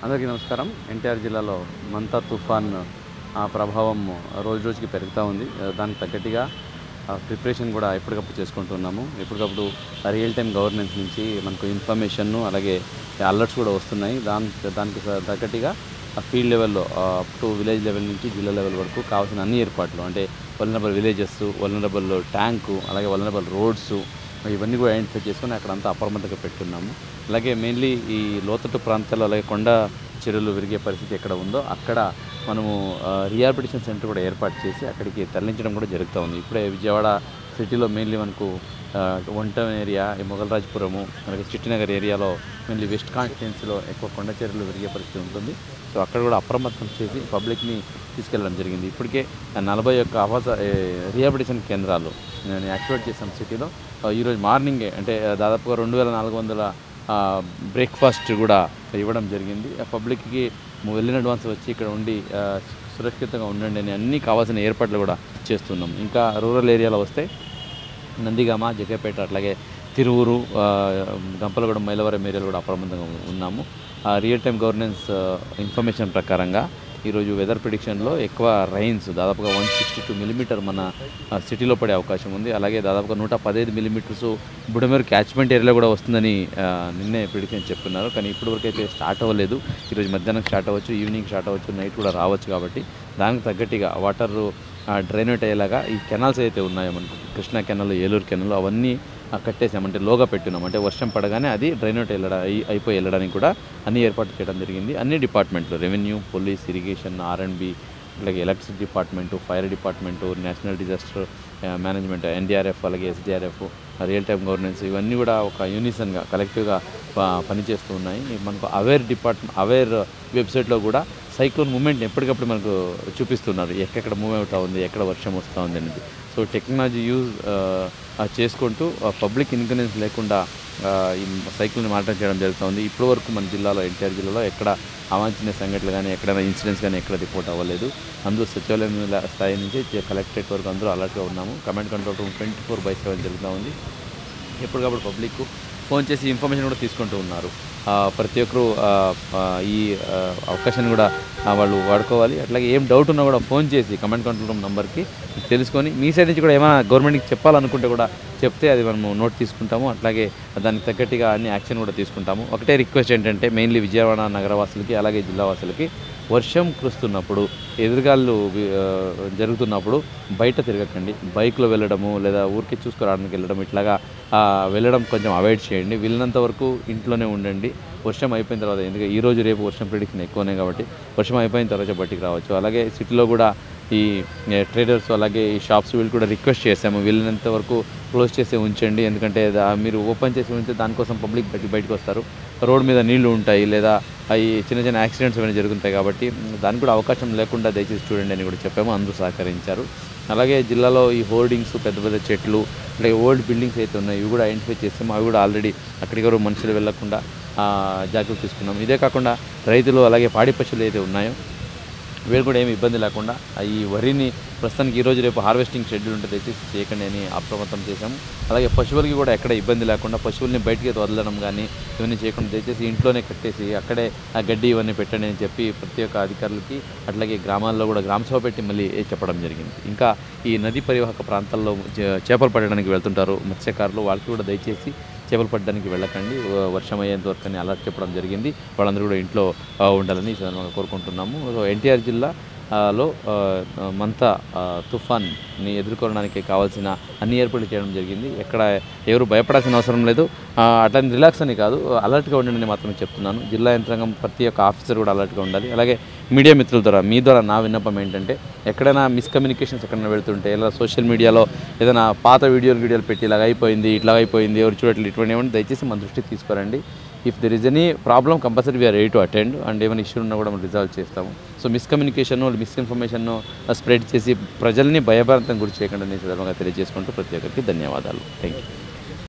అందరికీ నమస్కారం. ఎన్టీఆర్ జిల్లాలో మంతా తుఫాన్ ప్రభావం రోజు రోజుకి పెరుగుతూ ఉంది. దానికి తగ్గట్టుగా ప్రిపరేషన్ కూడా ఎప్పటికప్పుడు చేసుకుంటున్నాము. ఎప్పటికప్పుడు రియల్ టైమ్ గవర్నెన్స్ నుంచి మనకు ఇన్ఫర్మేషన్ను అలాగే అలర్ట్స్ కూడా వస్తున్నాయి. దానికి తగ్గట్టుగా ఫీల్డ్ లెవెల్లో అప్ టు విలేజ్ లెవెల్ నుంచి జిల్లా లెవెల్ వరకు కావాల్సిన అన్ని ఏర్పాట్లు అంటే వల్నరబుల్ విలేజెస్, వల్నరబుల్ ట్యాంకు, అలాగే వల్నరబుల్ రోడ్స్ ఇవన్నీ కూడా ఐడెంటిఫై చేసుకొని అక్కడంతా అప్రమత్తంగా పెట్టున్నాము. అలాగే మెయిన్లీ ఈ లోతట్టు ప్రాంతాల్లో అలాగే కొండ చెరువులు విరిగే పరిస్థితి ఎక్కడ ఉందో అక్కడ మనము రిహాబిలిటేషన్ సెంటర్ కూడా ఏర్పాటు చేసి అక్కడికి తరలించడం కూడా జరుగుతూ ఉంది. ఇప్పుడే విజయవాడ సిటీలో మెయిన్లీ మనకు వంటం ఏరియా, ఈ మొగల్రాజ్పురము, అలాగే చిట్టినగర్ ఏరియాలో మెయిన్లీ వెస్ట్ కాన్స్టిట్యున్సీలో ఎక్కువ కొండ చెరువులు విరిగే పరిస్థితి ఉంటుంది. సో అక్కడ కూడా అప్రమత్తం చేసి పబ్లిక్ని తీసుకెళ్ళడం జరిగింది. ఇప్పటికే 41 ఆవాస రిహాబిలిటేషన్ కేంద్రాలు నేను యాక్టివేట్ చేశాను సిటీలో. ఈరోజు మార్నింగే అంటే దాదాపుగా 2400 బ్రేక్ఫాస్ట్ కూడా ఇవ్వడం జరిగింది. పబ్లిక్కి వెళ్ళిన అడ్వాన్స్ వచ్చి ఇక్కడ ఉండి సురక్షితంగా ఉండండి అని అన్నీ కావాల్సిన ఏర్పాట్లు కూడా చేస్తున్నాం. ఇంకా రూరల్ ఏరియాలో వస్తే నందిగామ, జగ్గపేట, అట్లాగే తిరువురు, గంపలగూడెం, మైలవరం ఏరియాలో కూడా అప్రమత్తంగా ఉన్నాము. రియల్ టైమ్ గవర్నెన్స్ ఇన్ఫర్మేషన్ ప్రకారంగా ఈరోజు వెదర్ ప్రిడిక్షన్లో ఎక్కువ రైన్స్ దాదాపుగా 162 మిల్లీమీటర్ మన సిటీలో పడే అవకాశం ఉంది. అలాగే దాదాపుగా 115 మిల్లీమీటర్స్ బుడమేరు క్యాచ్మెంట్ ఏరియాలో కూడా వస్తుందని నిన్నే ప్రిడిక్షన్ చెప్తున్నారు. కానీ ఇప్పటివరకు అయితే స్టార్ట్ అవ్వలేదు. ఈరోజు మధ్యాహ్నం స్టార్ట్ అవ్వచ్చు, ఈవినింగ్ స్టార్ట్ అవ్వచ్చు, నైట్ కూడా రావచ్చు. కాబట్టి దానికి తగ్గట్టుగా వాటర్ డ్రైనేట్ అయ్యేలాగా ఈ కెనాల్స్ అయితే ఉన్నాయో మనకు కృష్ణా కెనాల్, ఏలూరు కెనాల్ అవన్నీ కట్టేసామంటే లోగా పెట్టున్నాం. అంటే వర్షం పడగానే అది డ్రైనేట్ అయిపోయి వెళ్ళడానికి కూడా అన్ని ఏర్పాట్లు చేయడం జరిగింది. అన్ని డిపార్ట్మెంట్లు రెవెన్యూ, పోలీస్, ఇరిగేషన్, ఆర్ఎండ్బి, అలాగే electricity department, fire department, national disaster management, NDRF, అలాగే ఎస్డీఆర్ఎఫ్, రియల్ టైమ్ గవర్నెన్స్ ఇవన్నీ కూడా ఒక యూనిసన్గా కలెక్టివ్గా పనిచేస్తూ ఉన్నాయి. మనకు అవేర్ వెబ్సైట్లో కూడా సైక్లోన్ మూమెంట్ ఎప్పటికప్పుడు మనకు చూపిస్తున్నారు. ఎక్కడ మూవ్ అవుతూ ఉంది, ఎక్కడ వర్షం వస్తూ ఉంది అనేది. సో టెక్నాలజీ యూజ్ చేసుకుంటూ పబ్లిక్ ఇన్కన్వీనియన్స్ లేకుండా ఈ సైక్లోన్ మానిటర్ చేయడం జరుగుతుంది. ఇప్పటివరకు మన జిల్లాలో, ఎన్టీఆర్ జిల్లాలో ఎక్కడ అవాంఛనీయ సంఘటనలు కానీ ఎక్కడైనా ఇన్సిడెంట్స్ కానీ ఎక్కడ రిపోర్ట్ అవ్వలేదు. అందరూ సచివాలయం స్థాయి నుంచి కలెక్టరేట్ వరకు అందరూ అలర్ట్గా ఉన్నాము. కమాండ్ కంట్రోల్ రూమ్ 24/7 జరుగుతూ ఉంది. ఎప్పటికప్పుడు పబ్లిక్ ఫోన్ చేసి ఇన్ఫర్మేషన్ కూడా తీసుకుంటూ ఉన్నారు. ప్రతి ఒక్కరూ ఈ అవకాశాన్ని కూడా వాళ్ళు వాడుకోవాలి. అట్లాగే ఏం డౌట్ ఉన్నా కూడా ఫోన్ చేసి కమాండ్ కంట్రోల్ రూమ్ నెంబర్కి తెలుసుకొని మీ సైడ్ నుంచి కూడా ఏమైనా గవర్నమెంట్కి చెప్పాలనుకుంటే కూడా చెప్తే అది మనము నోట్ తీసుకుంటాము. అట్లాగే దానికి తగ్గట్టుగా అన్ని యాక్షన్ కూడా తీసుకుంటాము. ఒకటే రిక్వెస్ట్ ఏంటంటే మెయిన్లీ విజయవాడ నగరవాసులకి అలాగే జిల్లావాసులకి వర్షం కురుస్తున్నప్పుడు, ఎదురుగాళ్ళు జరుగుతున్నప్పుడు బయట తిరగకండి. బైక్లో వెళ్ళడము లేదా ఊరికి చూసుకురావడానికి వెళ్ళడం ఇట్లాగా వెళ్ళడం కొంచెం అవాయిడ్ చేయండి. వెళ్ళినంత వరకు ఇంట్లోనే ఉండండి. వర్షం అయిపోయిన తర్వాత, ఎందుకంటే ఈరోజు రేపు వర్షం ప్రిడిక్షన్ ఎక్కువనే కాబట్టి వర్షం అయిపోయిన తర్వాత బయటికి రావచ్చు. అలాగే సిటీలో కూడా ఈ ట్రేడర్స్ అలాగే ఈ షాప్స్ వీళ్ళు కూడా రిక్వెస్ట్ చేసాము, వెళ్ళినంత వరకు క్లోజ్ చేసి ఉంచండి. ఎందుకంటే మీరు ఓపెన్ చేసి ఉంచితే దానికోసం పబ్లిక్ బయటకు వస్తారు. రోడ్ మీద నీళ్లు ఉంటాయి లేదా అవి చిన్న చిన్న యాక్సిడెంట్స్ ఏమైనా జరుగుతాయి. కాబట్టి దానికి కూడా అవకాశం లేకుండా దయచేసి చూడండి అని కూడా చెప్పాము. అందరూ సహకరించారు. అలాగే జిల్లాలో ఈ హోర్డింగ్స్, పెద్ద పెద్ద చెట్లు, అలాగే ఓల్డ్ బిల్డింగ్స్ అయితే ఉన్నాయి, ఇవి కూడా ఐడెంటిఫై చేస్తాము. అవి కూడా ఆల్రెడీ అక్కడికి మనుషులు వెళ్లకుండా జాగ్రత్తలు తీసుకున్నాం. ఇదే కాకుండా రైతులు అలాగే పాడి పశువులు అయితే ఉన్నాయో వీళ్ళు కూడా ఏమి ఇబ్బంది లేకుండా ఈ వరిని ప్రస్తుతానికి ఈరోజు రేపు హార్వెస్టింగ్ షెడ్యూల్ ఉంటే దయచేసి చేయకండి అని అప్రమత్తం చేశాము. అలాగే పశువులకి కూడా ఎక్కడ ఇబ్బంది లేకుండా పశువుల్ని బయటికి వదలడం కానీ ఇవన్నీ చేయకుండా దయచేసి ఇంట్లోనే కట్టేసి అక్కడే ఆ గడ్డి ఇవన్నీ పెట్టండి అని చెప్పి ప్రతి ఒక్క అధికారులకి అట్లాగే గ్రామాల్లో కూడా గ్రామసభ పెట్టి మళ్ళీ చెప్పడం జరిగింది. ఇంకా ఈ నదీ పరివాహక ప్రాంతాల్లో చేపలు పట్టడానికి వెళ్తుంటారు మత్స్యకారులు, వాళ్ళకి కూడా దయచేసి చేపలు పట్టడానికి వెళ్ళకండి, వర్షం అయ్యేంత వరకు అని అలర్ట్ చెప్పడం జరిగింది. వాళ్ళందరూ కూడా ఇంట్లో ఉండాలని ఈ సందర్భంగా కోరుకుంటున్నాము. సో ఎన్టీఆర్ జిల్లాలో మంతా తుఫాన్ని ఎదుర్కోవడానికి కావాల్సిన అన్ని ఏర్పాట్లు చేయడం జరిగింది. ఎక్కడ ఎవరు భయపడాల్సిన అవసరం లేదు. అట్లని రిలాక్స్ అని కాదు, అలర్ట్గా ఉండండి మాత్రమే చెప్తున్నాను. జిల్లా యంత్రాంగం ప్రతి ఒక్క ఆఫీసర్ కూడా అలర్ట్గా ఉండాలి. అలాగే మీడియా మిత్రుల ద్వారా మీ ద్వారా నా విన్నపం ఏంటంటే ఎక్కడైనా మిస్కమ్యూనికేషన్స్ ఎక్కడైనా వెళ్తుంటే ఇలా సోషల్ మీడియాలో ఏదైనా పాత వీడియోలు పెట్టి ఇలాగ అయిపోయింది, ఇట్లా అయిపోయింది, ఎవరు చూడట్లేదు, ఇటువంటి ఏమంటే దయచేసి మన దృష్టికి తీసుకురండి. If there is any problem compulsory we are ready to attend and ఏమైనా ఇష్యూ ఉన్నా కూడా మనం రిజాల్వ్ చేస్తాము. సో మిస్కమ్యూనికేషన్, మిస్ఇన్ఫర్మేషన్ స్ప్రెడ్ చేసి ప్రజల్ని భయభ్రాంతం గురి చేయకుండా నేను సందర్భంగా తెలియజేసుకుంటూ ప్రతి ఒక్కరికి ధన్యవాదాలు. Thank you.